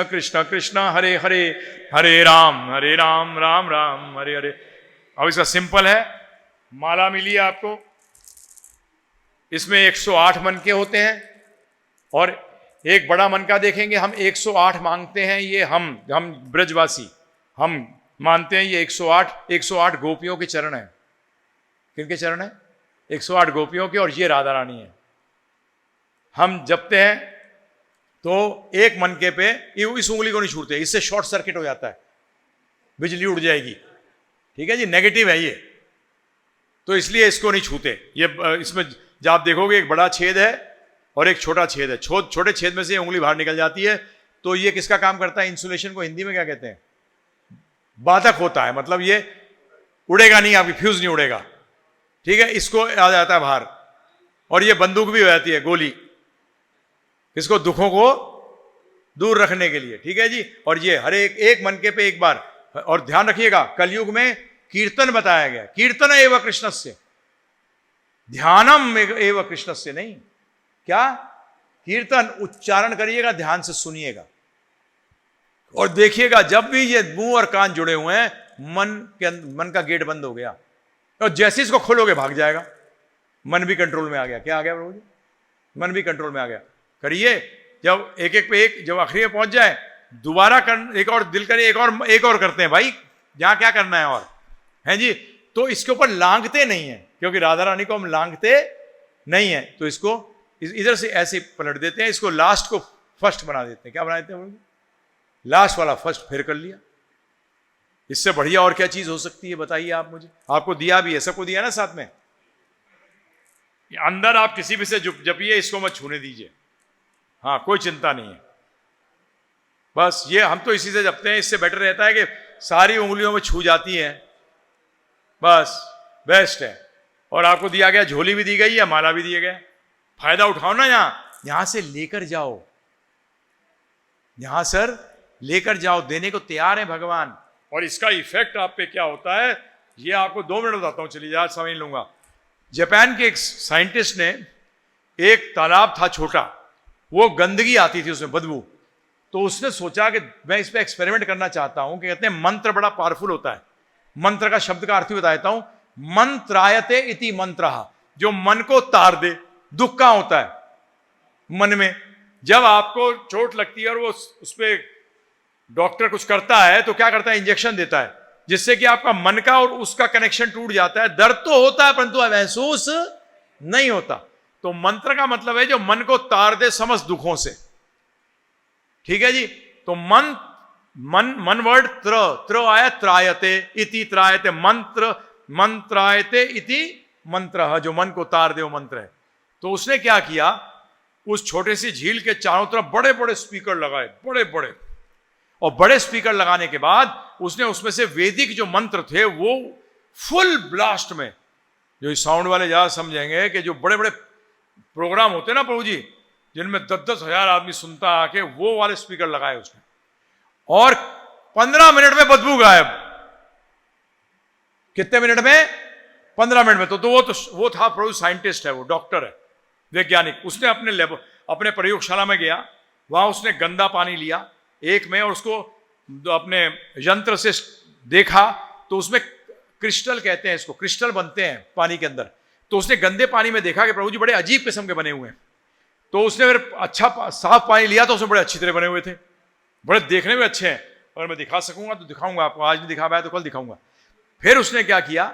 कृष्ण कृष्ण हरे हरे, हरे राम राम राम हरे हरे। अब इसका सिंपल है, माला मिली है आपको, इसमें 108 मन के होते हैं, और एक बड़ा मन का देखेंगे हम 108 मांगते हैं। ये हम ब्रजवासी हम मानते हैं ये 108 गोपियों के चरण है। किनके चरण है? 108 गोपियों के, और ये राधा रानी है। हम जपते हैं तो एक मनके पे इस उंगली को नहीं छूते, इससे शॉर्ट सर्किट हो जाता है, बिजली उड़ जाएगी। ठीक है जी, नेगेटिव है ये, तो इसलिए इसको नहीं छूते। ये इसमें जब आप देखोगे एक बड़ा छेद है और एक छोटा छेद है, छोटे छेद में से उंगली बाहर निकल जाती है, तो ये किसका काम करता है? इंसुलेशन को हिंदी में क्या कहते हैं? बाधक होता है, मतलब ये उड़ेगा नहीं, आपकी फ्यूज नहीं उड़ेगा। ठीक है, इसको आ जाता है बाहर। और ये बंदूक भी हो जाती है, गोली, किसको? दुखों को दूर रखने के लिए। ठीक है जी, और ये हर एक मनके पे एक बार। और ध्यान रखिएगा, कलयुग में कीर्तन बताया गया, कीर्तन एवं कृष्णस्य, ध्यानम एवं कृष्णस्य नहीं। क्या? कीर्तन उच्चारण करिएगा, ध्यान से सुनिएगा और देखिएगा, जब भी ये मुंह और कान जुड़े हुए हैं, मन का गेट बंद हो गया और जैसे इसको खोलोगे भाग जाएगा। मन भी कंट्रोल में आ गया। क्या आ गया प्रभु जी? मन भी कंट्रोल में आ गया। करिए, जब एक एक पे एक, जब आखिरी में पहुंच जाए, दोबारा कर, एक और दिल करे, एक और करते हैं भाई, यहां क्या करना है और है जी। तो इसके ऊपर लांगते नहीं है, क्योंकि राधा रानी को हम लांगते नहीं है, तो इसको इधर से ऐसे पलट देते हैं, इसको लास्ट को फर्स्ट बना देते हैं। क्या बना देते हैं? लास्ट वाला फर्स्ट फिर कर लिया। इससे बढ़िया और क्या चीज हो सकती है बताइए आप मुझे? आपको दिया भी है, सबको दिया ना साथ में। अंदर आप किसी भी से जपिए, इसको मत छूने दीजिए। हाँ, कोई चिंता नहीं है। बस ये हम तो इसी से जपते हैं, इससे बेटर रहता है कि सारी उंगलियों में छू जाती है, बस बेस्ट है। और आपको दिया गया, झोली भी दी गई है, माला भी दिया गया, फायदा उठाओ ना। यहां से लेकर जाओ, यहां सर लेकर जाओ, देने को तैयार है भगवान। और इसका इफेक्ट आप पे क्या होता है, ये आपको 2 मिनट बताता हूं, चलिए आज समझ लूंगा। जापान के एक साइंटिस्ट ने, एक तालाब था छोटा, वो गंदगी आती थी उसमें, बदबू, तो उसने सोचा कि मैं इस पे एक्सपेरिमेंट करना चाहता हूं। कि कहते हैं मंत्र बड़ा पावरफुल होता है। मंत्र का शब्द का अर्थ भी बताता हूं। मंत्रायते इति मंत्रः, जो मन को तार दे। दुख कहां होता है? मन में। जब आपको चोट लगती है और वो उस पे डॉक्टर कुछ करता है, तो क्या करता है? इंजेक्शन देता है, जिससे कि आपका मन का और उसका कनेक्शन टूट जाता है। दर्द तो होता है, परंतु महसूस नहीं होता। तो मंत्र का मतलब है जो मन को तार दे समस्त दुखों से। ठीक है जी। तो मन वर्ड त्र आया, त्रायते इति, त्रायते मंत्र, मंत्रायते इति मंत्र, जो मन को तार दे वो मंत्र है। तो उसने क्या किया, उस छोटे सी झील के चारों तरफ बड़े बड़े स्पीकर लगाए, बड़े बड़े, और बड़े स्पीकर लगाने के बाद उसने उसमें से वैदिक जो मंत्र थे वो फुल ब्लास्ट में, जो साउंड वाले ज्यादा समझेंगे कि जो बड़े बड़े प्रोग्राम होते हैं ना प्रभु जी, जिनमें 10-10 हजार आदमी सुनता आके, वो वाले स्पीकर लगाए उसने। और 15 मिनट में बदबू गायब। कितने मिनट में? 15 मिनट में। तो वो था प्रभु, साइंटिस्ट है वो, डॉक्टर है, वैज्ञानिक। उसने अपने प्रयोगशाला में गया, वहां उसने गंदा पानी लिया एक में, और उसको अपने यंत्र से देखा, तो उसमें क्रिस्टल कहते हैं इसको, क्रिस्टल बनते हैं पानी के अंदर। तो उसने गंदे पानी में देखा कि प्रभु जी बड़े अजीब किस्म के बने हुए हैं। तो उसने फिर अच्छा साफ पानी लिया, तो उसमें बड़े अच्छी तरह बने हुए थे, बड़े देखने में अच्छे हैं। अगर मैं दिखा सकूंगा तो दिखाऊंगा आपको, आज नहीं दिखा पाया तो कल दिखाऊंगा। फिर उसने क्या किया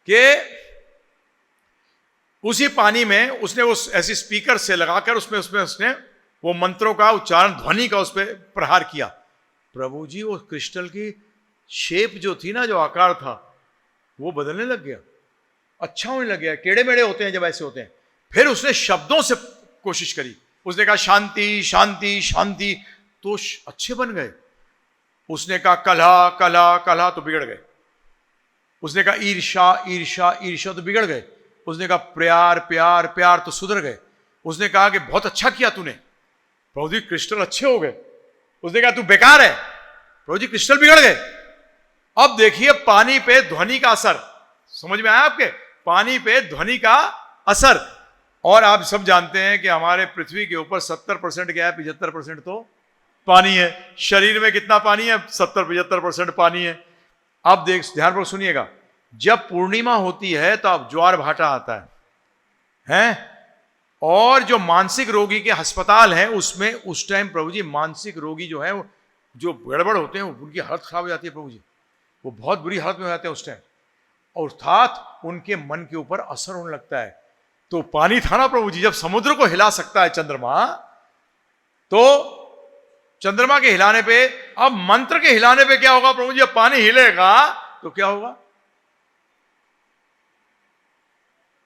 कि उसी पानी में उसने उस ऐसी स्पीकर से लगाकर उसने वो मंत्रों का उच्चारण, ध्वनि का उस पर प्रहार किया। प्रभु जी वो क्रिस्टल की शेप जो थी ना, जो आकार था, वो बदलने लग गया, अच्छा होने लग गया। टेढ़े मेढ़े होते हैं जब ऐसे होते हैं। फिर उसने शब्दों से कोशिश करी, उसने कहा शांति शांति शांति, तो अच्छे बन गए। उसने कहा कलह कलह कलह, तो बिगड़ गए। उसने कहा ईर्षा ईर्षा ईर्षा, तो बिगड़ गए। उसने कहा प्यार प्यार प्यार, तो सुधर गए। उसने कहा कि बहुत अच्छा किया तूने, प्रभु जी क्रिस्टल अच्छे हो गए। उसने कहा तू बेकार है, प्रभु जी क्रिस्टल बिगड़ गए। अब देखिए पानी पे ध्वनि का असर, समझ में आया आपके? पानी पे ध्वनि का असर। और आप सब जानते हैं कि हमारे पृथ्वी के ऊपर 70% क्या है, 75% तो पानी है। शरीर में कितना पानी है? 70-75% पानी है। अब ध्यान पर सुनिएगा, जब पूर्णिमा होती है तो अब ज्वार भाटा आता है? और जो मानसिक रोगी के अस्पताल हैं उसमें उस टाइम प्रभु जी मानसिक रोगी जो है, जो गड़बड़ होते हैं, उनकी हालत खराब हो जाती है प्रभु जी, वो बहुत बुरी हालत में हो जाते हैं उस टाइम, अर्थात उनके मन के ऊपर असर होने लगता है। तो पानी था ना प्रभु जी, जब समुद्र को हिला सकता है चंद्रमा, तो चंद्रमा के हिलाने पे, अब मंत्र के हिलाने पे क्या होगा प्रभु जी? अब पानी हिलेगा तो क्या होगा?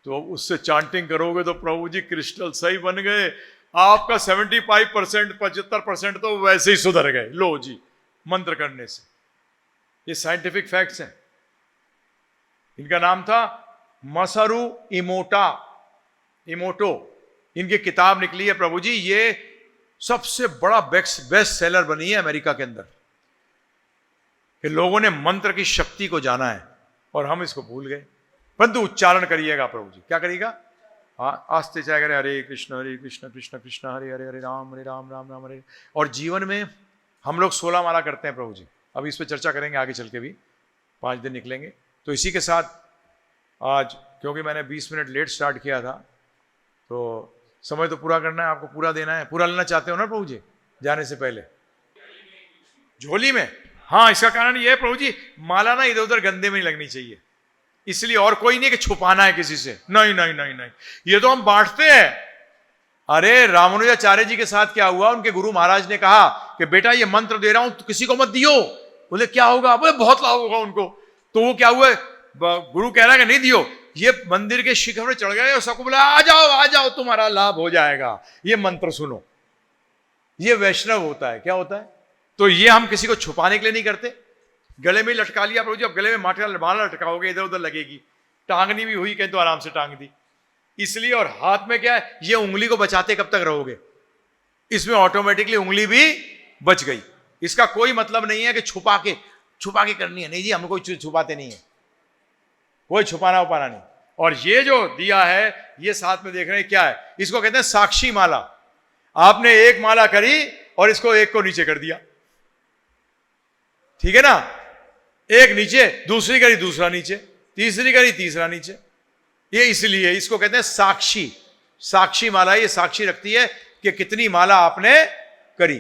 तो उससे चांटिंग करोगे तो प्रभु जी क्रिस्टल सही बन गए, आपका 75% 75% तो वैसे ही सुधर गए। लो जी, मंत्र करने से। ये साइंटिफिक फैक्ट्स हैं। इनका नाम था मसारू इमोटो। इनकी किताब निकली है प्रभु जी, ये सबसे बड़ा बेस्ट सेलर बनी है अमेरिका के अंदर, कि लोगों ने मंत्र की शक्ति को जाना है और हम इसको भूल गए। परंतु उच्चारण करिएगा प्रभु जी। क्या करिएगा? आस्ते चाहे करें, हरे कृष्ण कृष्ण कृष्ण हरे हरे, हरे राम राम राम हरे। और जीवन में हम लोग 16 माला करते हैं प्रभु जी। अब इस पर चर्चा करेंगे आगे चल के भी, 5 दिन निकलेंगे। तो इसी के साथ आज, क्योंकि मैंने 20 मिनट लेट स्टार्ट किया था, तो समय तो पूरा करना है, आपको पूरा देना है। पूरा लेना चाहते हो ना प्रभु जी जाने से पहले? झोली में? हाँ, इसका कारण ये है प्रभु जी, माला ना इधर उधर गंदे में नहीं लगनी चाहिए, इसलिए। और कोई नहीं कि छुपाना है किसी से, नहीं नहीं नहीं नहीं, ये तो हम बांटते हैं। अरे रामानुजाचार्य जी के साथ क्या हुआ? उनके गुरु महाराज ने कहा कि बेटा ये मंत्र दे रहा हूं तो किसी को मत दियो। बोले क्या होगा? बोले बहुत लाभ होगा उनको। तो वो क्या हुआ, गुरु कह रहा है कि नहीं दियो। ये मंदिर के शिखर में चढ़ गए और सबको बोला आ जाओ तुम्हारा लाभ हो जाएगा, ये मंत्र सुनो। ये वैष्णव होता है। क्या होता है? तो ये हम किसी को छुपाने के लिए नहीं करते। गले में लटका लिया प्रभु जी, अब गले में माला लटकाओगे इधर उधर लगेगी। टांगनी भी हुई कहीं तो आराम से टांग दी, इसलिए। और हाथ में क्या है, ये उंगली को बचाते कब तक रहोगे? इसमें ऑटोमेटिकली उंगली भी बच गई। इसका कोई मतलब नहीं है कि छुपा के करनी है, नहीं जी, हम कोई छुपाते नहीं है, कोई छुपाना उपाना नहीं। और ये जो दिया है, ये साथ में देख रहे हैं क्या है, इसको कहते हैं साक्षी माला। आपने एक माला करी और इसको एक को नीचे कर दिया, ठीक है ना? एक नीचे, दूसरी करी दूसरा नीचे, तीसरी करी तीसरा नीचे। ये इसलिए इसको कहते हैं साक्षी माला। ये साक्षी रखती है कि कितनी माला आपने करी।